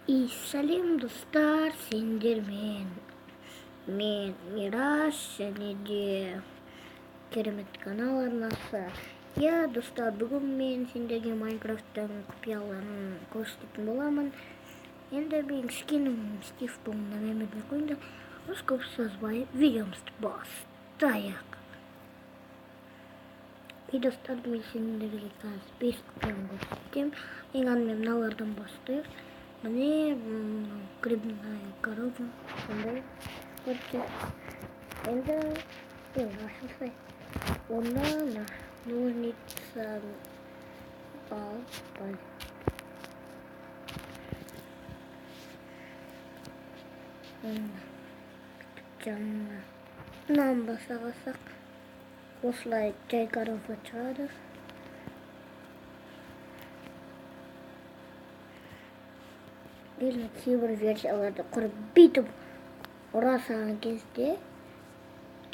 И сәлем достар, сендермен мен Мирас және де керемет канал арнасы. Я достар, бүгін мен сендерге Майнкрафттың құпияларын көрсететін боламын. Енді мен кішкене Стив болуына мәлімет қойды. Осы көп созбай видеомызды бастайық. И достар, мен сендерге қазір 5 құпияны көрсетем. Ең алдымен мыналардан бастайық. Міне грибная корова, сондай көрсе. Енді ашылсай. Онда ножницаны алып жанына нан басағасақ, осылай жай корова шығады. Кейбір версияларды құрып бүйтіп ұрасаған кезде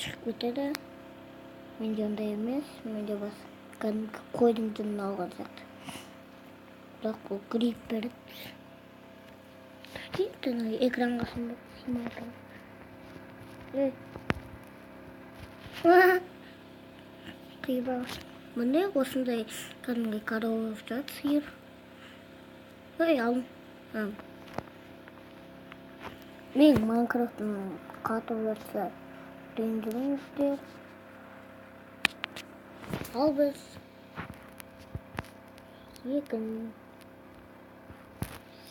шығып кетеді. Менде ондай емес, менде бас кәдімгі қойдың жынын алған сияқты. Бірақ бұл гриб береді. Дейді, экранға симай тұрып. Қиба. Міне осындай кәдімгі корова жатыр, сиыр. Алым. Мен Майнкрафттың қатып жатса рендіріңіздер. Ал біз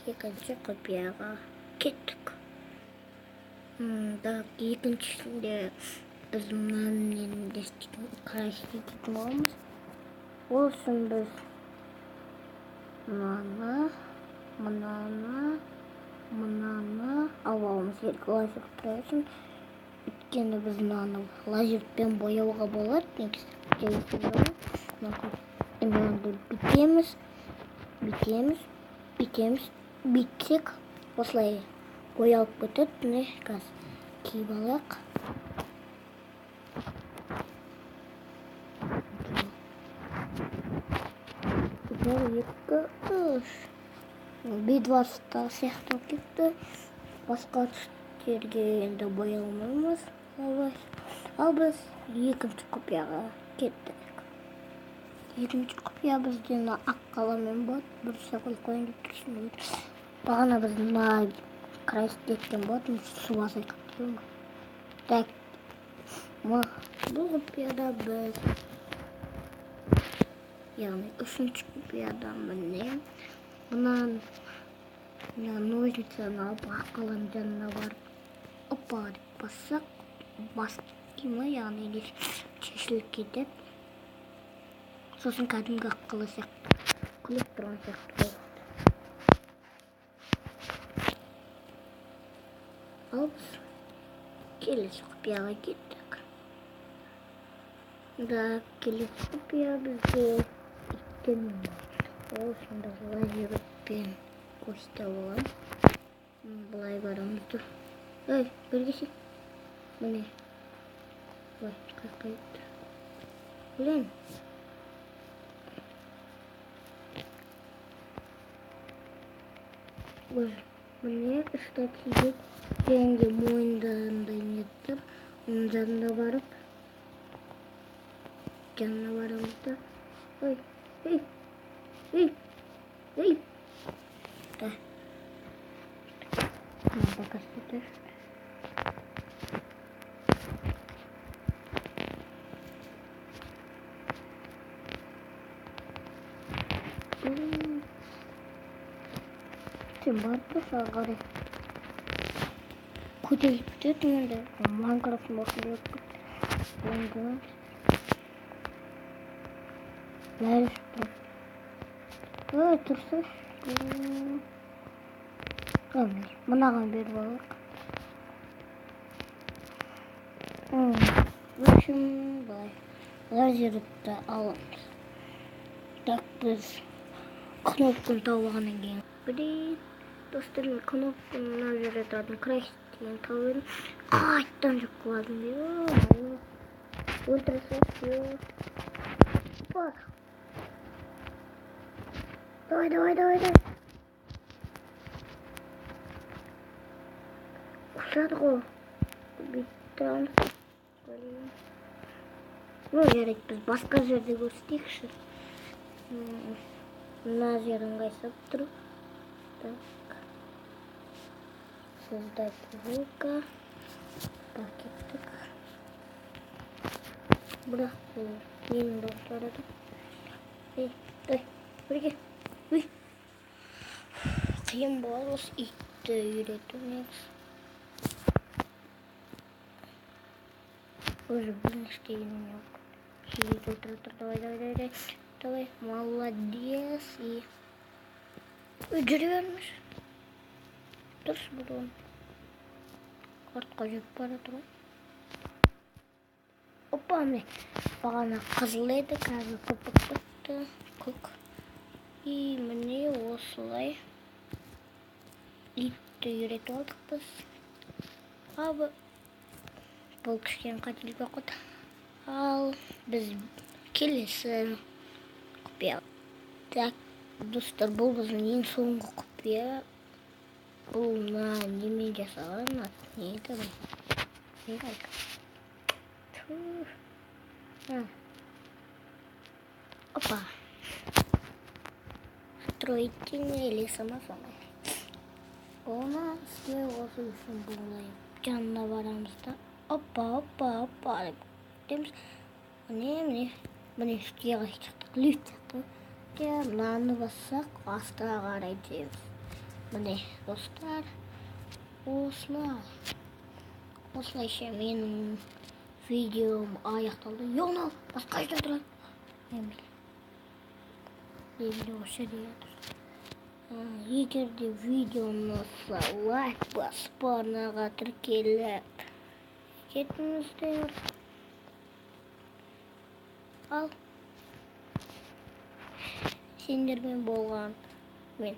екінші құпияға кеттік. Екіншісінде біз мынаны қарастыратын боламыз. Ол үшін біз мынаны алуымыз керек лазер тұрайсын. Өйткені біз мынаны лазерпен бояуға болады. Енді бүйтсек, осылай боялып кетеді. Міне қазір киіп алайық. Бір, екі, үш. Бидварста сияқты кетті. Басқа түстерге енді боялмаймыз. Ал біз екінші құпияға кеттік. Екінші құпия бізден ақ қаламен болады. Бір сақыл қойын деп тұрсын. Бағана біз мына крайсты еткен болады. Су азай қаптырым. Так, бұл құпияда біз, яғни үшінші құпияда міне мұнан ножницаны алып ақ қаланың жанына барып опа деп бассақ, бастыма, яғни шешіліп кетеді. Сосын кәдімгі ақ қала сияқты күліп тұрған сияқты болады. Ал біз келесі құпияға кеттік. Келесі құпия бізде иттен ол сонда лазерпен көрсете аламыз. Былай барамыз тұр. Бергесек. Міне. Былай қайқайды. Білен. Міне статиде және мойындағандай неттір. Оның жанына барып барамыз да. Да. Надо кастетер. Сен барды сағары. Көтеріп кетеді енді. Майнкрафттың басында өтіп. Бәрі шықты. Тұрсыз. Мынаған беріп алайық. Өшім былай. Лазерді аламыз. Так, біз кнопканы тауғаннан кейін. Білейін. Достар, мен кнопканы мына жерде тұратын крайстен тауын. Қайттан жүк қыладым дейді. Өлтірсіз. Бар. Давай. тұрады ғой. Бүйтті алып. Жарайды, біз басқа жерде көрсетейікші. Мына жерін қайсап тұр. Так. Создать звука. Пакеттік. Бірақ бұл менің достары. Дай, бірге. Қиын болады осы итті үйрету негізі. Уже блин, сидит, давай, молодец, и жүргенміз. Дұрыс бұл он. Артқа жүріп бара тұр. Опа, міне бағана қызыл еді, қазір көпіп кетті, көк. И міне осылай итті үйретіп алдық біз. Абы бұл кішкене қателік оқыды. Ал біз келесі құпия. Так, достар, бұл біздің ең соңғы құпия. Бұл немен жасалған, не еді бұл? Не қайық? Опа. Строительный или самосвалый. Оны істе осы үшін бұлай жанына барамыз да. Опа. Деміз. Міне үстіге шықтық. Лифт жақтық. Мынаны бассақ, астыға қарай дейміз. Міне, достар, осылайша менің видеом аяқталды. Йонал, басқа жерде тұрады. Енді осы жерде тұр. Егер де видеоны лайк басып, арнаға тіркеліп кетіңіздер. Ал сендермен болған мен.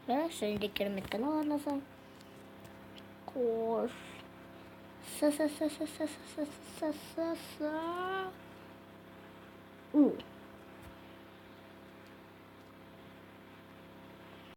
Және де керемет канал арнасам. Қош.